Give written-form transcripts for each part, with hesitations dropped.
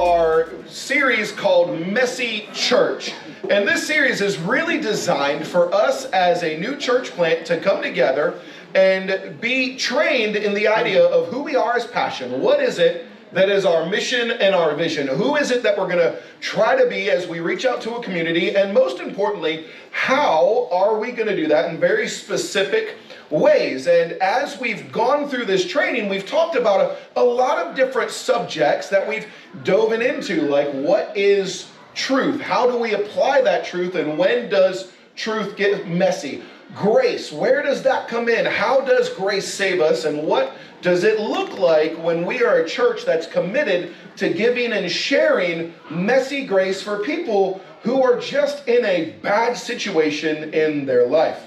our series called Messy Church. And this series is really designed for us as a new church plant to come together and be trained in the idea of who we are as Passion. What is it that is our mission and our vision? Who is it that we're going to try to be as we reach out to a community? And most importantly, how are we going to do that in very specific ways? And as we've gone through this training, we've talked about a lot of different subjects that we've dove into, like what is truth? How do we apply that truth? And when does truth get messy? Grace, where does that come in? How does grace save us? And what does it look like when we are a church that's committed to giving and sharing messy grace for people who are just in a bad situation in their life?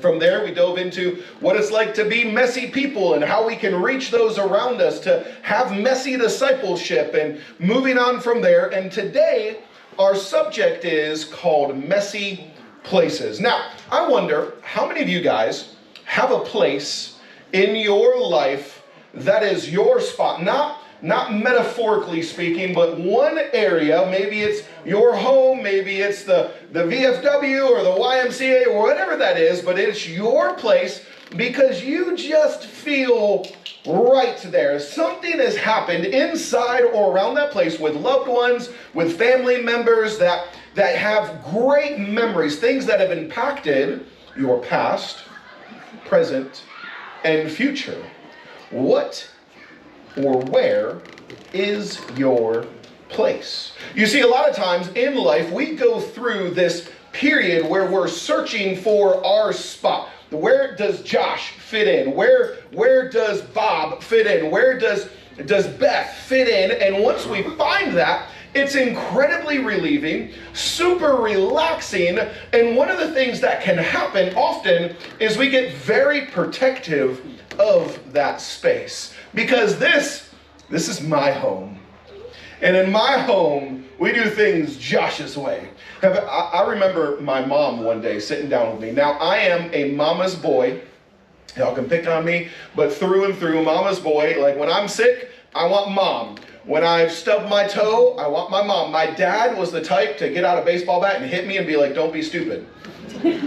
From there, we dove into what it's like to be messy people and how we can reach those around us to have messy discipleship, and moving on from there. And today, our subject is called Messy Places. Now, I wonder how many of you guys have a place in your life that is your spot, not metaphorically speaking, but one area. Maybe it's your home, maybe it's the VFW or the YMCA or whatever that is, but it's your place because you just feel right there. Something has happened inside or around that place with loved ones, with family members that have great memories, things that have impacted your past, present, and future. What or where is your place? You see, a lot of times in life, we go through this period where we're searching for our spot. Where does Josh fit in? Where does Bob fit in? Where does Beth fit in? And once we find that, it's incredibly relieving, super relaxing, and one of the things that can happen often is we get very protective of that space. Because this is my home. And in my home, we do things Josh's way. I remember my mom one day sitting down with me. Now, I am a mama's boy. Y'all can pick on me, but through and through, mama's boy. Like when I'm sick, I want mom. When I've stubbed my toe, I want my mom. My dad was the type to get out a baseball bat and hit me and be like, "Don't be stupid."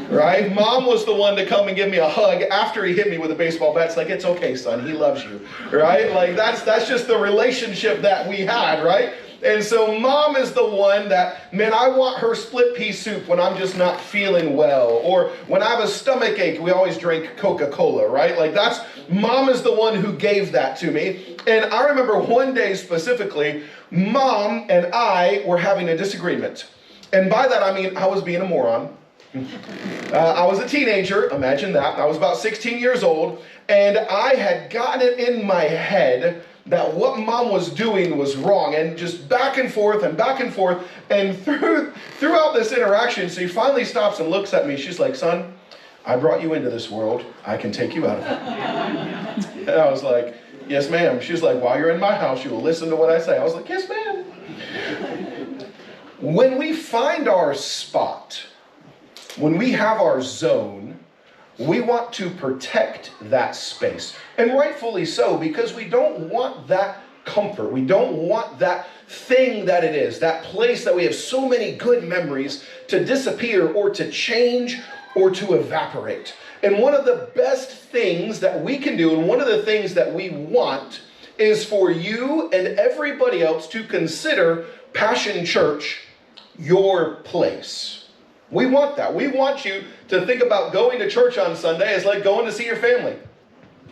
Right? Mom was the one to come and give me a hug after he hit me with a baseball bat. It's like, "It's okay, son, he loves you." Right? Like that's just the relationship that we had, right? And so mom is the one that, man, I want her split pea soup when I'm just not feeling well. Or when I have a stomach ache, we always drink Coca-Cola, right? Like mom is the one who gave that to me. And I remember one day specifically, mom and I were having a disagreement. And by that, I mean, I was being a moron. I was a teenager, imagine that. I was about 16 years old, and I had gotten it in my head that what mom was doing was wrong, and just back and forth, and throughout this interaction, she finally stops and looks at me. She's like, "Son, I brought you into this world. I can take you out of it." And I was like, "Yes, ma'am." She's like, "While you're in my house, you will listen to what I say." I was like, "Yes, ma'am." When we find our spot, when we have our zone, we want to protect that space. And rightfully so, because we don't want that comfort. We don't want that thing that it is, that place that we have so many good memories, to disappear or to change or to evaporate. And one of the best things that we can do, and one of the things that we want, is for you and everybody else to consider Passion Church your place. We want that. We want you to think about going to church on Sunday as like going to see your family.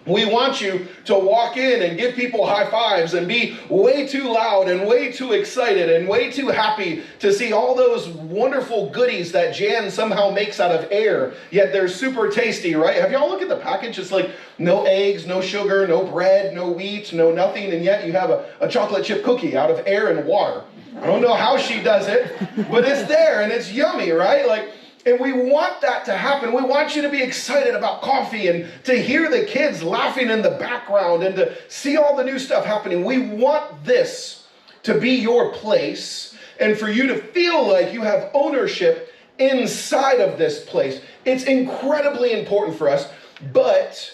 We want you to walk in and give people high fives and be way too loud and way too excited and way too happy to see all those wonderful goodies that Jan somehow makes out of air, yet they're super tasty, right? Have y'all looked at the package? It's like no eggs, no sugar, no bread, no wheat, no nothing, and yet you have a chocolate chip cookie out of air and water. I don't know how she does it, but it's there and it's yummy, right? And we want that to happen. We want you to be excited about coffee and to hear the kids laughing in the background and to see all the new stuff happening. We want this to be your place and for you to feel like you have ownership inside of this place. It's incredibly important for us, but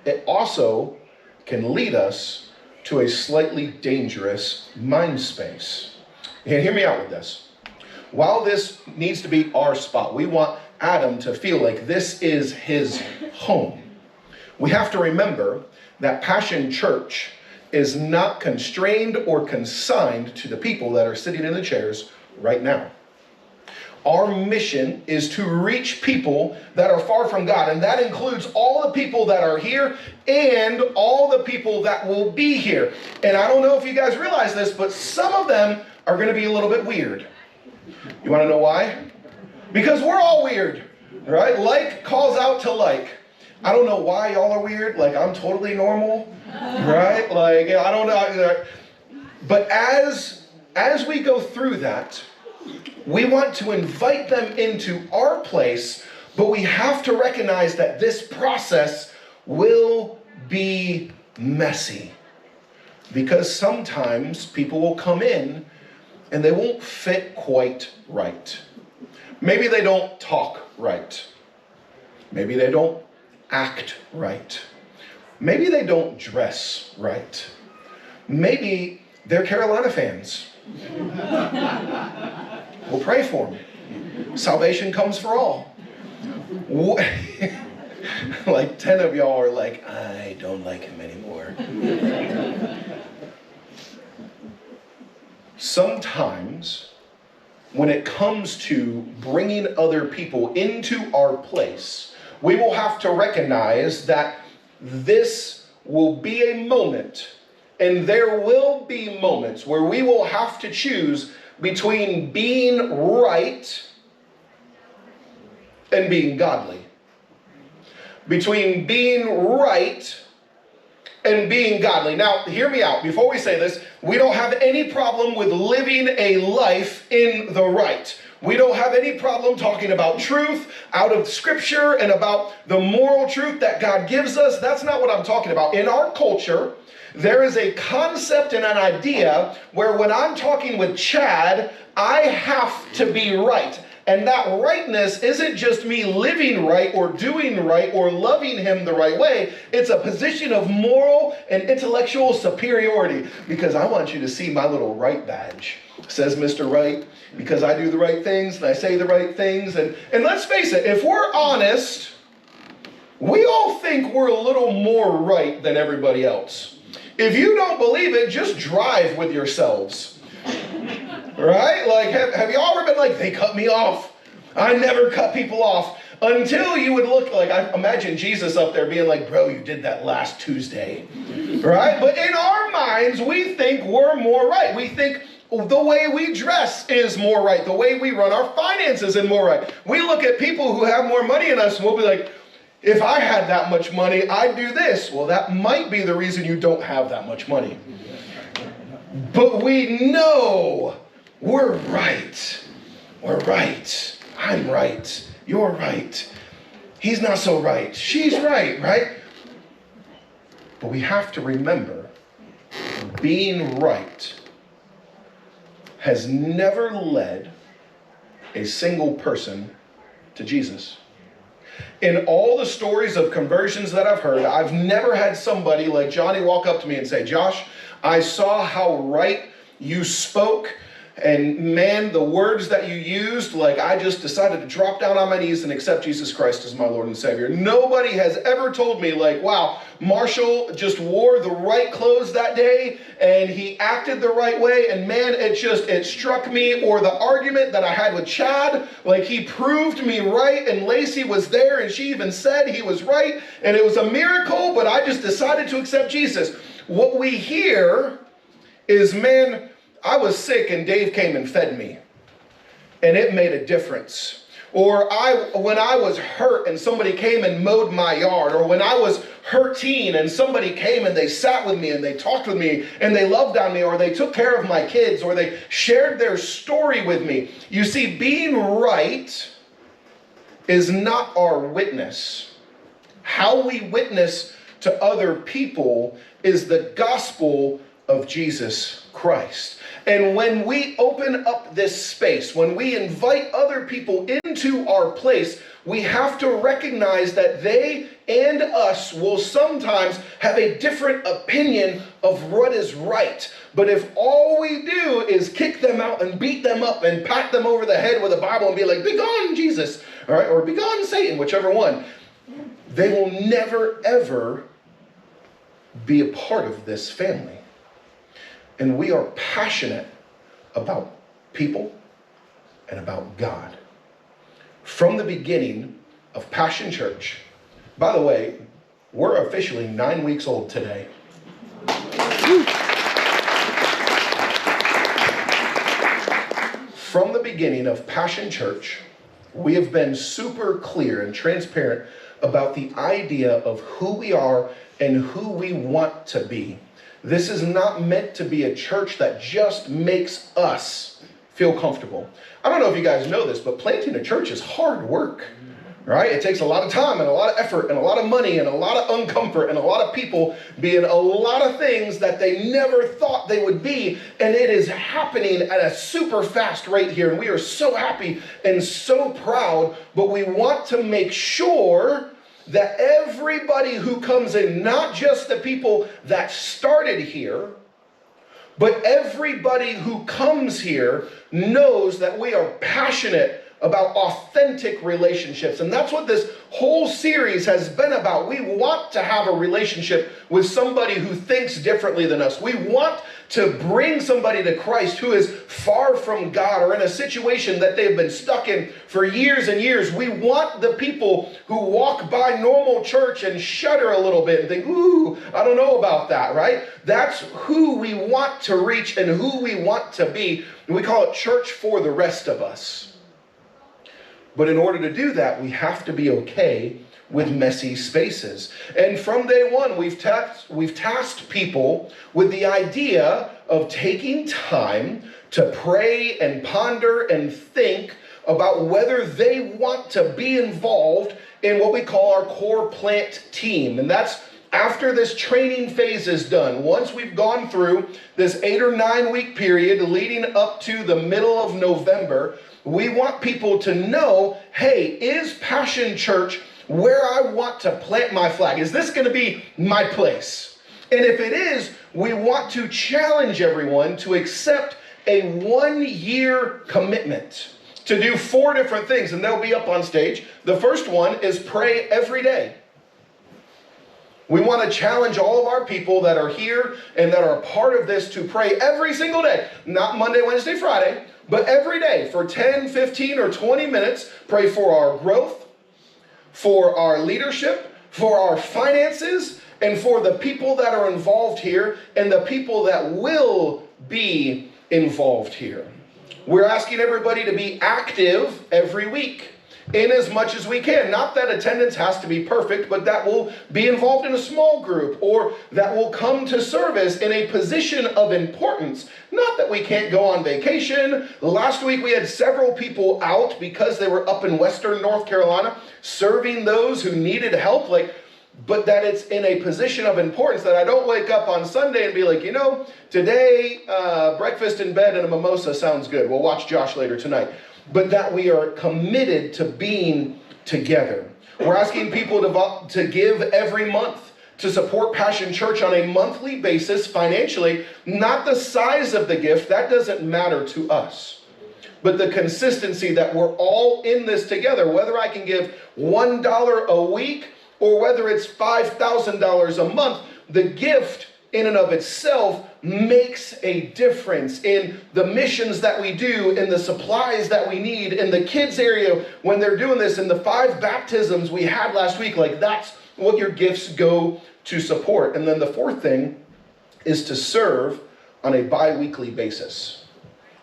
it also can lead us to a slightly dangerous mind space. And hear me out with this. While this needs to be our spot, we want Adam to feel like this is his home. We have to remember that Passion Church is not constrained or consigned to the people that are sitting in the chairs right now. Our mission is to reach people that are far from God, and that includes all the people that are here and all the people that will be here. And I don't know if you guys realize this, but some of them are going to be a little bit weird. You want to know why? Because we're all weird, right? Like calls out to like. I don't know why y'all are weird. Like, I'm totally normal, right? Like, I don't know. But as we go through that, we want to invite them into our place, but we have to recognize that this process will be messy. Because sometimes people will come in and they won't fit quite right. Maybe they don't talk right. Maybe they don't act right. Maybe they don't dress right. Maybe they're Carolina fans. We'll pray for them. Salvation comes for all. Like 10 of y'all are like, I don't like him anymore. Sometimes when it comes to bringing other people into our place, we will have to recognize that this will be a moment, and there will be moments where we will have to choose between being right and being godly. Between being right and being godly. Now, hear me out. Before we say this, we don't have any problem with living a life in the right. We don't have any problem talking about truth out of Scripture and about the moral truth that God gives us. That's not what I'm talking about. In our culture, there is a concept and an idea where when I'm talking with Chad, I have to be right. And that rightness isn't just me living right or doing right or loving him the right way. It's a position of moral and intellectual superiority, because I want you to see my little right badge. It says Mr. Right, because I do the right things and I say the right things. And let's face it, if we're honest, we all think we're a little more right than everybody else. If you don't believe it, just drive with yourselves. Right? Like, have you all ever been like, they cut me off? I never cut people off. Until you would look like, I imagine Jesus up there being like, bro, you did that last Tuesday. Right? But in our minds, we think we're more right. We think the way we dress is more right. The way we run our finances is more right. We look at people who have more money than us and we'll be like, if I had that much money, I'd do this. Well, that might be the reason you don't have that much money. But we know we're right. We're right. I'm right. You're right. He's not so right. She's right, right? But we have to remember, being right has never led a single person to Jesus. In all the stories of conversions that I've heard, I've never had somebody like Johnny walk up to me and say, Josh, I saw how right you spoke, and man, the words that you used, like I just decided to drop down on my knees and accept Jesus Christ as my Lord and Savior. Nobody has ever told me like, wow, Marshall just wore the right clothes that day and he acted the right way, and man, it struck me. Or the argument that I had with Chad, like he proved me right, and Lacey was there and she even said he was right, and it was a miracle, but I just decided to accept Jesus. What we hear is, man, I was sick and Dave came and fed me, and it made a difference. Or when I was hurt and somebody came and mowed my yard. Or when I was hurting and somebody came and they sat with me and they talked with me and they loved on me, or they took care of my kids, or they shared their story with me. You see, being right is not our witness. How we witness to other people is the gospel of Jesus Christ. And when we open up this space, when we invite other people into our place, we have to recognize that they and us will sometimes have a different opinion of what is right. But if all we do is kick them out and beat them up and pat them over the head with a Bible and be like, "Begone, Jesus," all right, or "Begone, Satan," whichever one, they will never, ever be a part of this family. And we are passionate about people and about God. From the beginning of Passion Church, by the way, we're officially 9 weeks old today. From the beginning of Passion Church, we have been super clear and transparent about the idea of who we are and who we want to be. This is not meant to be a church that just makes us feel comfortable. I don't know if you guys know this, but planting a church is hard work, right? It takes a lot of time and a lot of effort and a lot of money and a lot of uncomfort and a lot of people being a lot of things that they never thought they would be. And it is happening at a super fast rate here. And we are so happy and so proud, but we want to make sure that everybody who comes in, not just the people that started here, but everybody who comes here knows that we are passionate about authentic relationships. And that's what this whole series has been about. We want to have a relationship with somebody who thinks differently than us. We want to bring somebody to Christ who is far from God or in a situation that they've been stuck in for years and years. We want the people who walk by normal church and shudder a little bit and think, "Ooh, I don't know about that," right? That's who we want to reach and who we want to be. And we call it church for the rest of us. But in order to do that, we have to be okay with messy spaces. And from day one, we've tasked people with the idea of taking time to pray and ponder and think about whether they want to be involved in what we call our core plant team. And that's after this training phase is done. Once we've gone through this 8 or 9 week period leading up to the middle of November, we want people to know, hey, is Passion Church where I want to plant my flag? Is this going to be my place? And if it is, we want to challenge everyone to accept a 1-year commitment to do 4 different things, and they'll be up on stage. The first one is pray every day. We want to challenge all of our people that are here and that are a part of this to pray every single day, not Monday, Wednesday, Friday, but every day for 10, 15, or 20 minutes. Pray for our growth, for our leadership, for our finances, and for the people that are involved here and the people that will be involved here. We're asking everybody to be active every week in as much as we can. Not that attendance has to be perfect, but that will be involved in a small group or that will come to service in a position of importance. Not that we can't go on vacation. Last week we had several people out because they were up in Western North Carolina serving those who needed help, but that it's in a position of importance that I don't wake up on Sunday and be like, today breakfast in bed and a mimosa sounds good. We'll watch Josh later tonight. But that we are committed to being together. We're asking people to give every month to support Passion Church on a monthly basis financially. Not the size of the gift, that doesn't matter to us. But the consistency that we're all in this together, whether I can give $1 a week or whether it's $5,000 a month, the gift in and of itself makes a difference in the missions that we do, in the supplies that we need, in the kids area when they're doing this, in the 5 baptisms we had last week. That's what your gifts go to support. And then the fourth thing is to serve on a bi-weekly basis.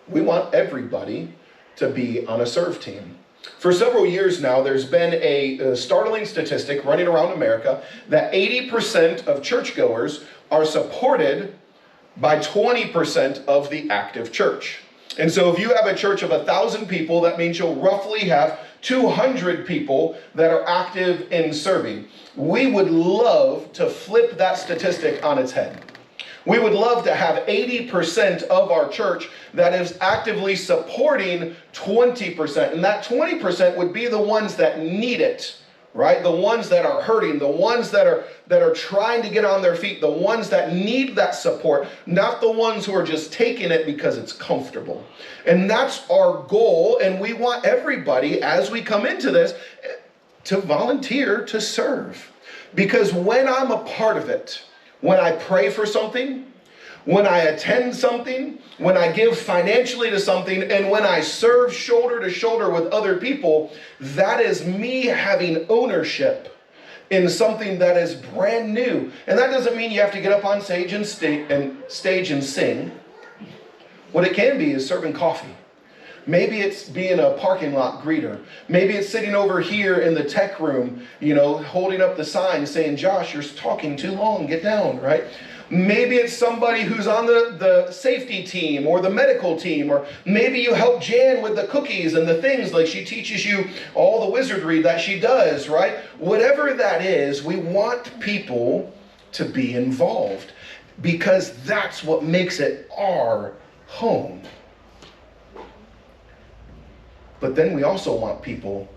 We want everybody to be on a serve team. For several years now, there's been a startling statistic running around America that 80% of churchgoers are supported by 20% of the active church. And so if you have a church of 1,000 people, that means you'll roughly have 200 people that are active in serving. We would love to flip that statistic on its head. We would love to have 80% of our church that is actively supporting 20%. And that 20% would be the ones that need it, right? The ones that are hurting, the ones that are trying to get on their feet, the ones that need that support, not the ones who are just taking it because it's comfortable. And that's our goal. And we want everybody, as we come into this, to volunteer to serve. Because when I'm a part of it, when I pray for something, when I attend something, when I give financially to something, and when I serve shoulder to shoulder with other people, that is me having ownership in something that is brand new. And that doesn't mean you have to get up on stage and sing. What it can be is serving coffee. Maybe it's being a parking lot greeter. Maybe it's sitting over here in the tech room, holding up the sign saying, Josh, you're talking too long, get down, right? Maybe it's somebody who's on the safety team or the medical team, or maybe you help Jan with the cookies and the things, like she teaches you all the wizardry that she does, right? Whatever that is, we want people to be involved because that's what makes it our home. But then we also want people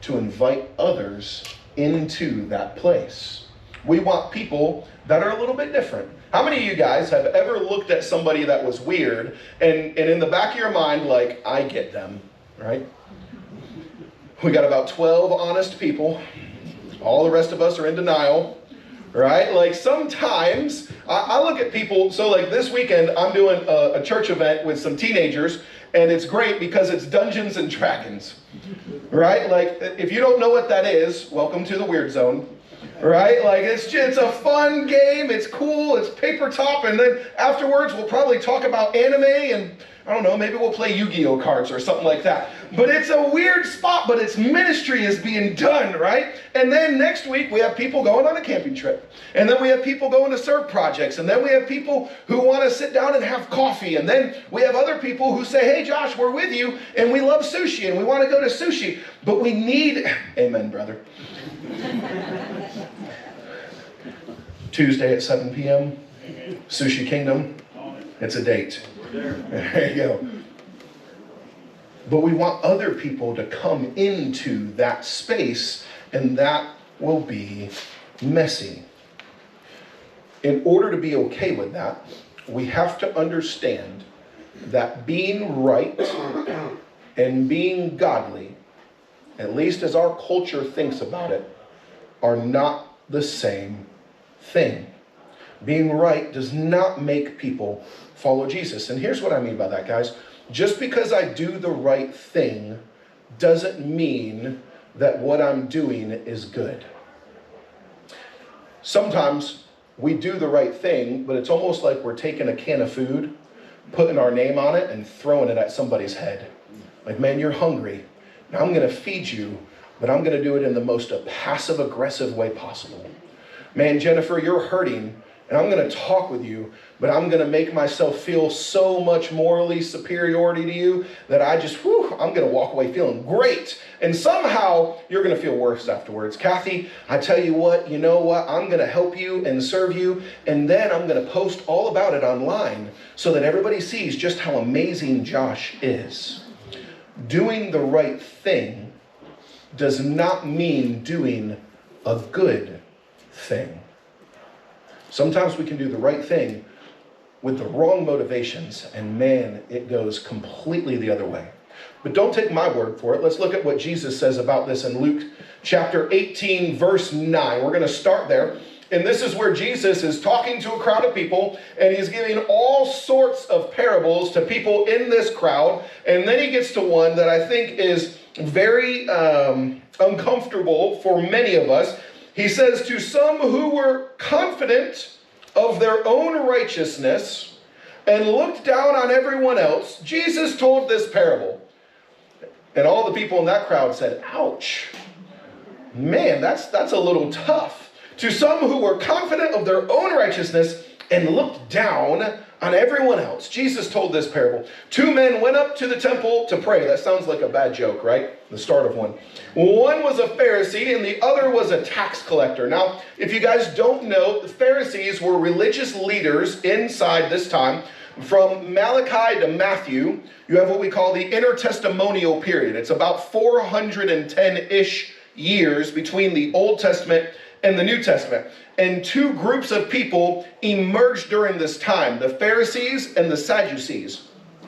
to invite others into that place. We want people that are a little bit different. How many of you guys have ever looked at somebody that was weird and in the back of your mind, like, I get them, right? We got about 12 honest people. All the rest of us are in denial, right? Like sometimes I look at people, so like this weekend I'm doing a church event with some teenagers, and it's great because it's Dungeons and Dragons, right? Like if you don't know what that is, welcome to the weird zone. Right? Like it's a fun game, it's cool, it's paper top, and then afterwards we'll probably talk about anime and I don't know, maybe we'll play Yu-Gi-Oh cards or something like that. But it's a weird spot, but its ministry is being done, right? And then next week we have people going on a camping trip. And then we have people going to serve projects. And then we have people who want to sit down and have coffee. And then we have other people who say, hey Josh, we're with you and we love sushi and we want to go to sushi. But we need, amen, brother. Tuesday at 7 p.m., Sushi Kingdom. It's a date. There you go. But we want other people to come into that space, and that will be messy. In order to be okay with that, we have to understand that being right and being godly, at least as our culture thinks about it, are not the same thing. Being right does not make people follow Jesus. And here's what I mean by that, guys. Just because I do the right thing doesn't mean that what I'm doing is good. Sometimes we do the right thing, but it's almost like we're taking a can of food, putting our name on it, and throwing it at somebody's head. Like, man, you're hungry. Now I'm going to feed you, but I'm going to do it in the most passive-aggressive way possible. Man, Jennifer, you're hurting, and I'm going to talk with you, but I'm going to make myself feel so much morally superiority to you that I'm going to walk away feeling great. And somehow you're going to feel worse afterwards. Kathy, I tell you what, I'm going to help you and serve you, and then I'm going to post all about it online so that everybody sees just how amazing Josh is. Doing the right thing does not mean doing a good thing. Sometimes we can do the right thing with the wrong motivations, and man, it goes completely the other way. But don't take my word for it. Let's look at what Jesus says about this in Luke chapter 18, verse 9. We're going to start there. And this is where Jesus is talking to a crowd of people, and he's giving all sorts of parables to people in this crowd. And then he gets to one that I think is very uncomfortable for many of us. He says, to some who were confident of their own righteousness and looked down on everyone else, Jesus told this parable. And all the people in that crowd said, ouch, man, that's a little tough. To some who were confident of their own righteousness and looked down on everyone else. Jesus told this parable. 2 men went up to the temple to pray. That sounds like a bad joke, right? The start of one. One was a Pharisee and the other was a tax collector. Now, if you guys don't know, the Pharisees were religious leaders inside this time. From Malachi to Matthew, you have what we call the intertestamental period. It's about 410-ish years between the Old Testament and the New Testament. And 2 groups of people emerged during this time, the Pharisees and the Sadducees.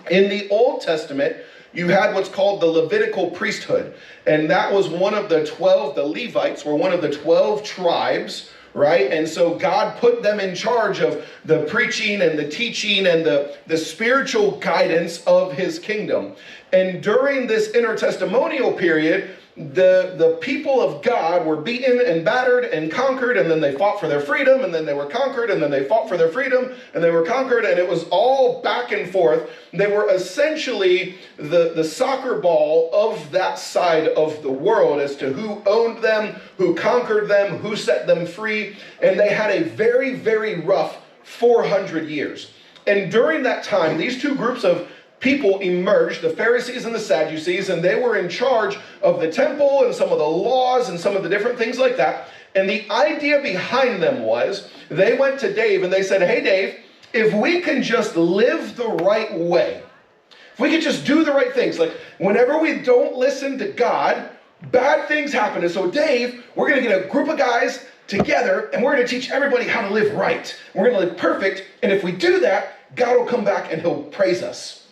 In the Old Testament, you had what's called the Levitical priesthood. And that was one of the 12, the Levites were one of the 12 tribes, right? And so God put them in charge of the preaching and the teaching and the spiritual guidance of his kingdom. And during this intertestamental period, the people of God were beaten and battered and conquered, and then they fought for their freedom, and then they were conquered, and then they fought for their freedom, and they were conquered, and it was all back and forth. They were essentially the soccer ball of that side of the world as to who owned them, who conquered them, who set them free, and they had a very, very rough 400 years. And during that time, these 2 groups of people emerged, the Pharisees and the Sadducees, and they were in charge of the temple and some of the laws and some of the different things like that. And the idea behind them was, they went to Dave and they said, hey Dave, if we can just live the right way, if we can just do the right things, like whenever we don't listen to God, bad things happen. And so Dave, we're going to get a group of guys together and we're going to teach everybody how to live right. We're going to live perfect. And if we do that, God will come back and he'll praise us.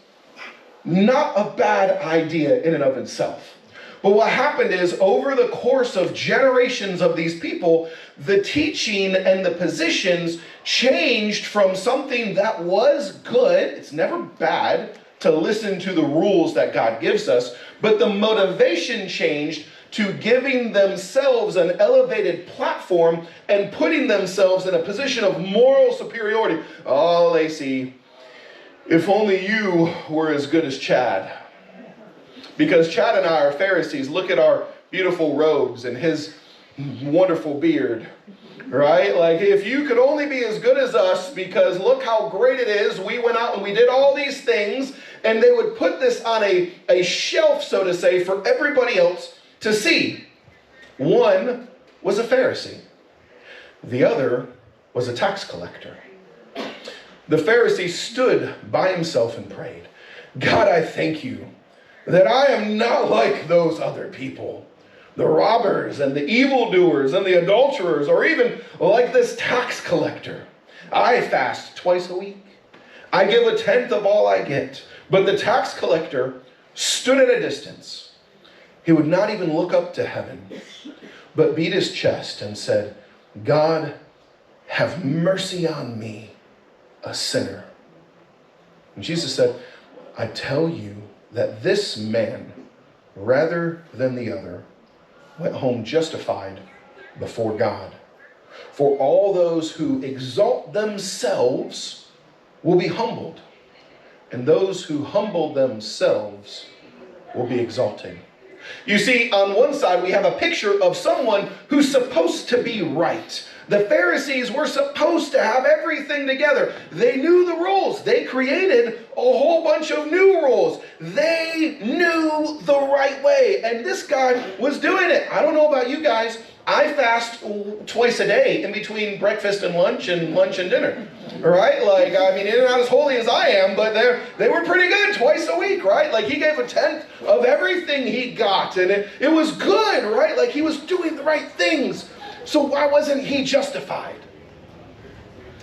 Not a bad idea in and of itself. But what happened is, over the course of generations of these people, the teaching and the positions changed from something that was good. It's never bad to listen to the rules that God gives us, but the motivation changed to giving themselves an elevated platform and putting themselves in a position of moral superiority. Oh, Lacey, if only you were as good as Chad. Because Chad and I are Pharisees. Look at our beautiful robes and his wonderful beard, right? Like, if you could only be as good as us, because look how great it is. We went out and we did all these things, and they would put this on a shelf, so to say, for everybody else to see. One was a Pharisee. The other was a tax collector. The Pharisee stood by himself and prayed, God, I thank you that I am not like those other people, the robbers and the evildoers and the adulterers, or even like this tax collector. I fast twice a week. I give 1/10 of all I get. But the tax collector stood at a distance. He would not even look up to heaven, but beat his chest and said, God, have mercy on me, a sinner. And Jesus said, I tell you that this man, rather than the other, went home justified before God. For all those who exalt themselves will be humbled, and those who humble themselves will be exalted. You see, on one side, we have a picture of someone who's supposed to be right. The Pharisees were supposed to have everything together. They knew the rules. They created a whole bunch of new rules. They knew the right way. And this guy was doing it. I don't know about you guys. I fast twice a day in between breakfast and lunch and dinner. All right? Like, I mean, they're not as holy as I am, but they were pretty good twice a week, right? Like, he gave 1/10 of everything he got. And it was good, right? Like, he was doing the right things. So why wasn't he justified?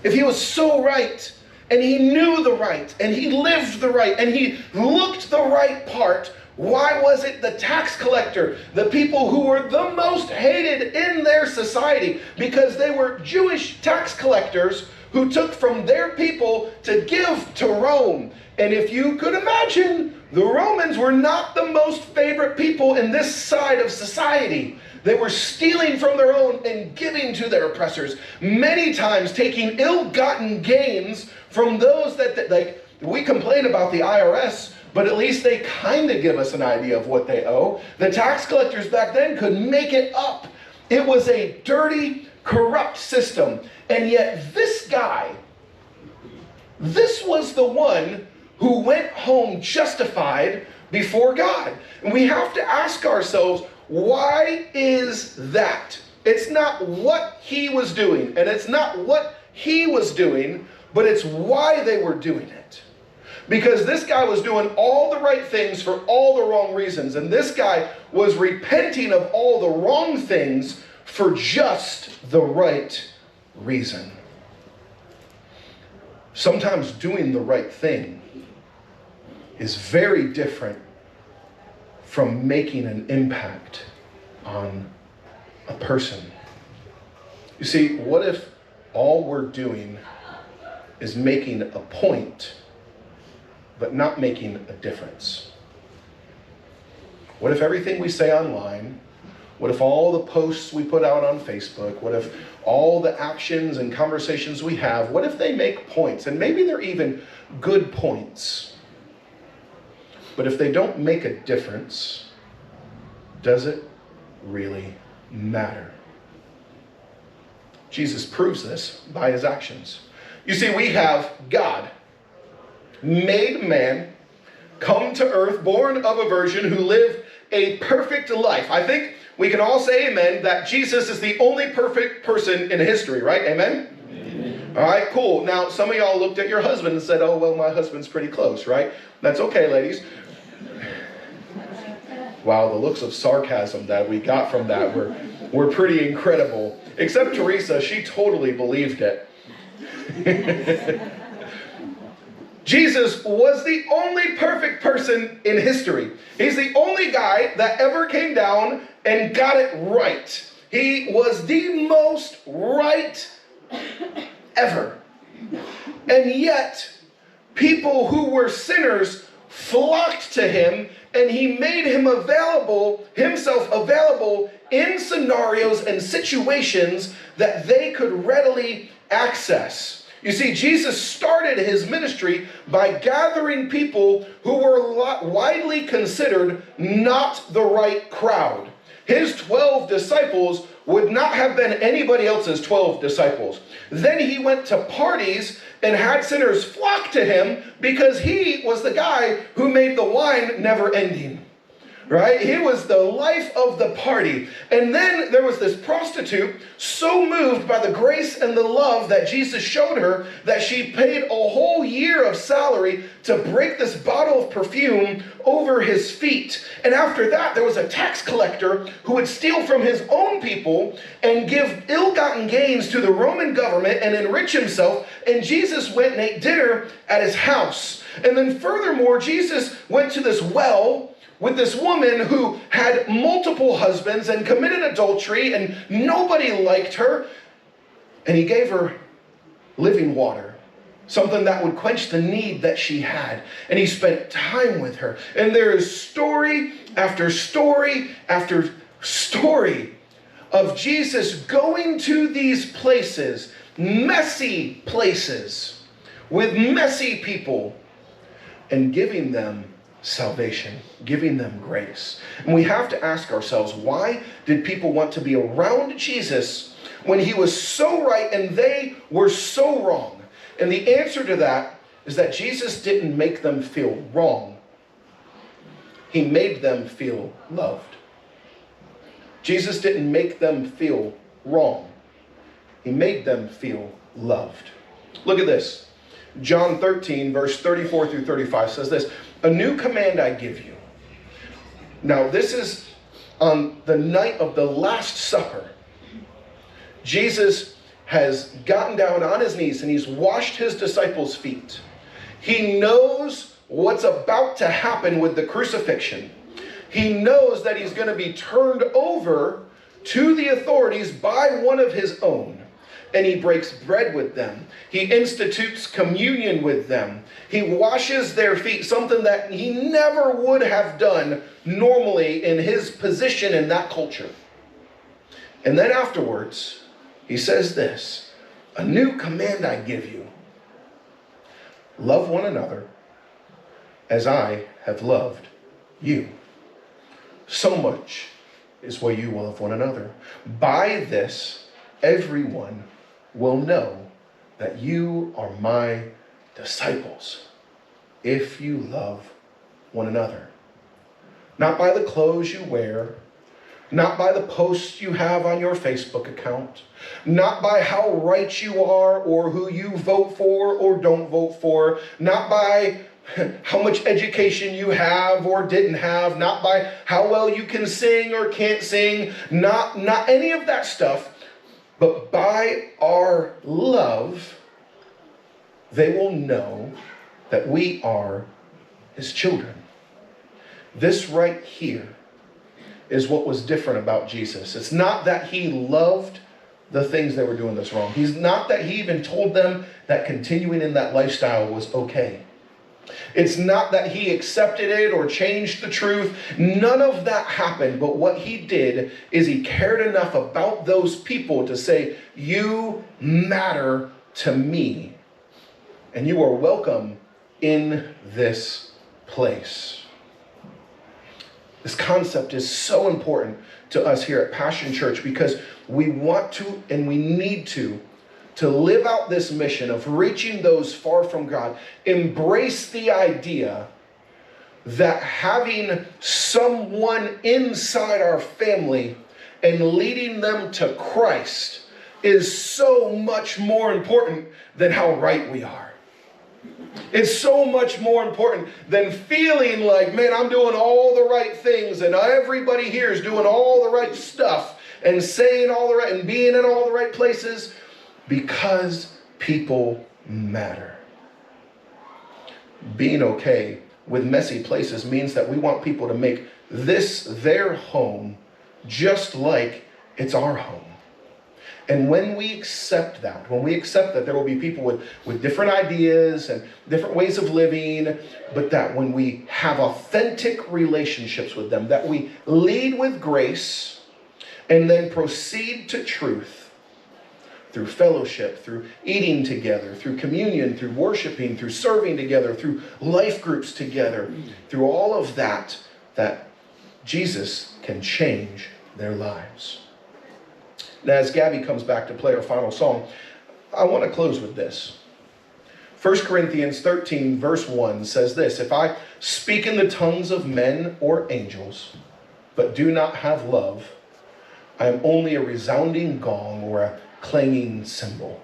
If he was so right, and he knew the right, and he lived the right, and he looked the right part, why was it the tax collector, the people who were the most hated in their society, because they were Jewish tax collectors who took from their people to give to Rome? And if you could imagine, the Romans were not the most favorite people in this side of society. They were stealing from their own and giving to their oppressors, many times taking ill-gotten gains from those that like, we complain about the IRS, but at least they kind of give us an idea of what they owe. The tax collectors back then could make it up. It was a dirty, corrupt system. And yet this guy This was the one who went home justified before God. And we have to ask ourselves, why is that? It's not what he was doing, and it's not what he was doing, but it's why they were doing it. Because this guy was doing all the right things for all the wrong reasons, and this guy was repenting of all the wrong things for just the right reason. Sometimes doing the right thing is very different from making an impact on a person. You see, what if all we're doing is making a point, but not making a difference? What if everything we say online, what if all the posts we put out on Facebook, what if all the actions and conversations we have, what if they make points, and maybe they're even good points, but if they don't make a difference, does it really matter? Jesus proves this by his actions. You see, we have God, made man, come to earth, born of a virgin, who lived a perfect life. I think we can all say amen that Jesus is the only perfect person in history, right? Amen? Amen. All right, cool. Now, some of y'all looked at your husband and said, oh, well, my husband's pretty close, right? That's okay, ladies. Wow, the looks of sarcasm that we got from that were pretty incredible. Except Teresa, she totally believed it. Jesus was the only perfect person in history. He's the only guy that ever came down and got it right. He was the most right ever. And yet, people who were sinners flocked to him, and he made himself available in scenarios and situations that they could readily access. You see, Jesus started his ministry by gathering people who were widely considered not the right crowd. His 12 disciples would not have been anybody else's 12 disciples. Then he went to parties and had sinners flock to him because he was the guy who made the wine never ending. Right? He was the life of the party. And then there was this prostitute so moved by the grace and the love that Jesus showed her that she paid a whole year of salary to break this bottle of perfume over his feet. And after that, there was a tax collector who would steal from his own people and give ill-gotten gains to the Roman government and enrich himself. And Jesus went and ate dinner at his house. And then furthermore, Jesus went to this well with this woman who had multiple husbands and committed adultery, and nobody liked her. And he gave her living water, something that would quench the need that she had. And he spent time with her. And there is story after story after story of Jesus going to these places, messy places, with messy people, and giving them salvation, giving them grace. And we have to ask ourselves, why did people want to be around Jesus when he was so right and they were so wrong? And the answer to that is that Jesus didn't make them feel wrong. He made them feel loved. Jesus didn't make them feel wrong. He made them feel loved. Look at this. John 13, verse 34 through 35 says this: "A new command I give you." Now, this is on the night of the Last Supper. Jesus has gotten down on his knees and he's washed his disciples' feet. He knows what's about to happen with the crucifixion. He knows that he's going to be turned over to the authorities by one of his own. And he breaks bread with them. He institutes communion with them. He washes their feet, something that he never would have done normally in his position in that culture. And then afterwards, he says this: "A new command I give you. Love one another as I have loved you. So much is why you love one another. By this, everyone will know that you are my disciples if you love one another. Not by the clothes you wear, not by the posts you have on your Facebook account, not by how right you are or who you vote for or don't vote for, not by how much education you have or didn't have, not by how well you can sing or can't sing, not any of that stuff, but by our love, they will know that we are his children. This right here is what was different about Jesus. It's not that he loved the things they were doing that's wrong. He's not that he even told them that continuing in that lifestyle was okay. It's not that he accepted it or changed the truth. None of that happened. But what he did is he cared enough about those people to say, you matter to me. And you are welcome in this place. This concept is so important to us here at Passion Church because we want to and we need to live out this mission of reaching those far from God. Embrace the idea that having someone inside our family and leading them to Christ is so much more important than how right we are. It's so much more important than feeling like, man, I'm doing all the right things and everybody here is doing all the right stuff and saying all the right and being in all the right places, because people matter. Being okay with messy places means that we want people to make this their home just like it's our home. And when we accept that there will be people with different ideas and different ways of living, but that when we have authentic relationships with them, that we lead with grace and then proceed to truth through fellowship, through eating together, through communion, through worshiping, through serving together, through life groups together, through all of that, that Jesus can change their lives. Now, as Gabby comes back to play our final song, I want to close with this. 1 Corinthians 13, verse 1 says this: if I speak in the tongues of men or angels, but do not have love, I am only a resounding gong or a clanging cymbal.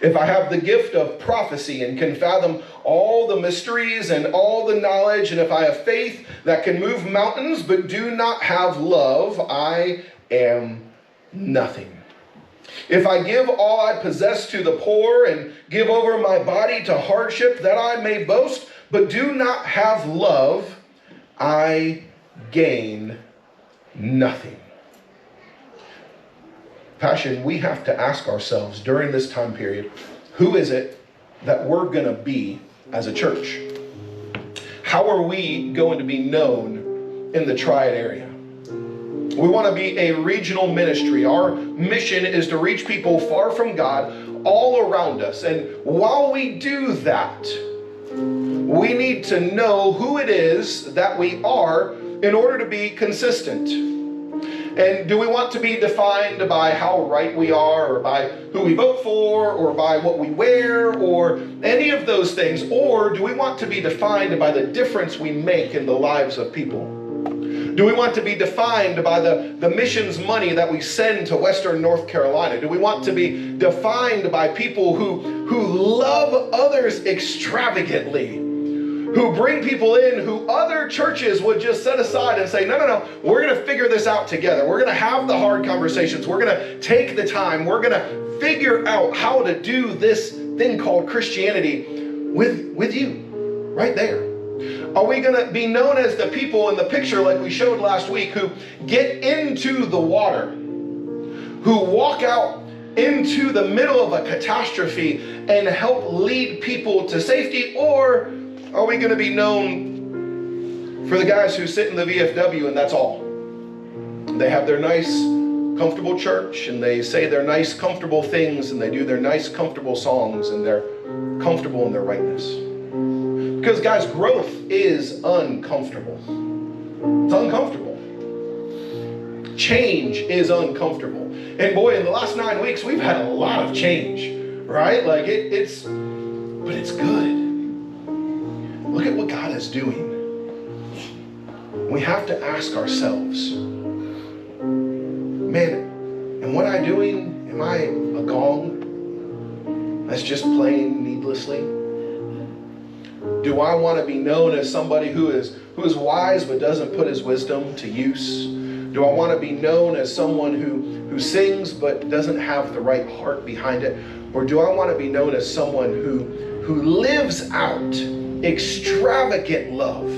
If I have the gift of prophecy and can fathom all the mysteries and all the knowledge, and if I have faith that can move mountains, but do not have love, I am nothing. If I give all I possess to the poor and give over my body to hardship that I may boast, but do not have love, I gain nothing. Passion, we have to ask ourselves during this time period, who is it that we're going to be as a church? How are we going to be known in the Triad area? We want to be a regional ministry. Our mission is to reach people far from God all around us. And while we do that, we need to know who it is that we are in order to be consistent. And do we want to be defined by how right we are, or by who we vote for, or by what we wear, or any of those things? Or do we want to be defined by the difference we make in the lives of people? Do we want to be defined by the missions money that we send to Western North Carolina? Do we want to be defined by people who love others extravagantly, who bring people in who other churches would just set aside and say, no, we're going to figure this out together. We're going to have the hard conversations. We're going to take the time. We're going to figure out how to do this thing called Christianity with you right there. Are we going to be known as the people in the picture like we showed last week who get into the water, who walk out into the middle of a catastrophe and help lead people to safety? Or are we going to be known for the guys who sit in the VFW and that's all? They have their nice, comfortable church and they say their nice, comfortable things and they do their nice, comfortable songs and they're comfortable in their rightness. Because, guys, growth is uncomfortable. It's uncomfortable. Change is uncomfortable. And boy, in the last 9 weeks, we've had a lot of change, right? Like, but it's good. Look at what God is doing. We have to ask ourselves, man, am what I'm doing, am I a gong that's just playing needlessly? Do I want to be known as somebody who is wise but doesn't put his wisdom to use? Do I want to be known as someone who sings but doesn't have the right heart behind it? Or do I want to be known as someone who lives out extravagant love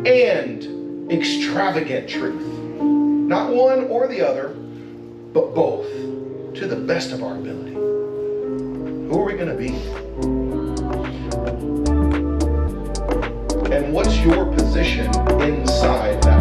and extravagant truth? Not one or the other, but both, to the best of our ability. Who are we going to be? And what's your position inside that